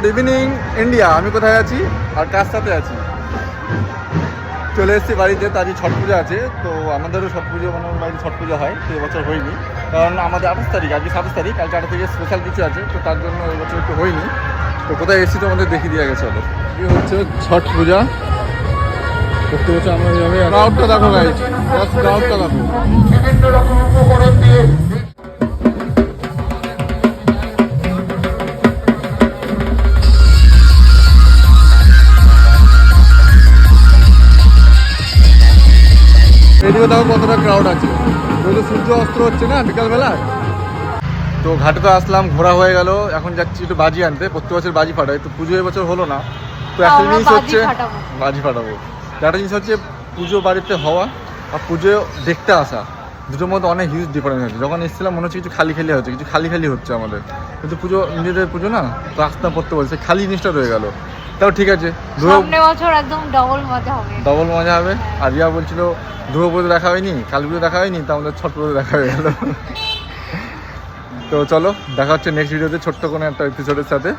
Good evening India. আমি কোথায় আছি আর কার সাথে আছি? চলে এসেছি বাড়িতে, তারই ছট পুজো আছে। তো আমাদেরও ছট পুজো মানে বাড়িতে ছট পুজো হয়, তো এবছর হয়নি কারণ আমাদের 28 তারিখ, আজকে 27 তারিখ, কালকে 8 থেকে স্পেশাল কিছু আছে, তো তার জন্য এবছর একটু হয়নি। তো কোথায় এসেছি তো আমাদের দেখিয়ে দিয়ে গেছে। হলো এই হচ্ছে ছট পূজা করতে হচ্ছে। আমরা এইভাবে ক্রাউডটা দেখো গাইজ, ক্রাউডটা দেখো। বিভিন্ন রকম উপকরণ দিয়ে এদিকে দেখো কতটা ক্রাউড আছে। যেহেতু সূর্য অস্ত হচ্ছে না বিকালবেলা, তো ঘাটে তো আসলাম, ঘোরা হয়ে গেল। এখন যাচ্ছি একটু বাজি আনতে, প্রত্যেক বছর বাজি ফাটাই, তো পুজো এবছর হলো না। তো একটা জিনিস হচ্ছে বাজি ফাটাবো। একটা জিনিস হচ্ছে পুজো বাড়িতে হওয়া আর পুজো দেখতে আসা, দুটোর মধ্যে অনেক হিউজ ডিফারেন্স আছে। যখন এসেছিলাম মনে হচ্ছে কিছু খালি খালি হচ্ছে, কিছু খালি খালি হচ্ছে আমাদের, কিন্তু পুজো নিজেদের পুজো না, তো আসতাম পড়তে বলছে খালি জিনিসটা রয়ে গেল। তাও ঠিক আছে, সামনে বছর একদম ডবল মজা হবে। ডবল মজা হবে। আর রিয়া বলছিল দুর্গা পুজো দেখা হয়নি, কালী পুজো দেখা হয়নি, তা আমাদের ছট পুজো দেখা হয়ে গেল। তো চলো দেখা হচ্ছে নেক্সট ভিডিওতে ছোট্ট কোনো একটা এপিসোডের সাথে।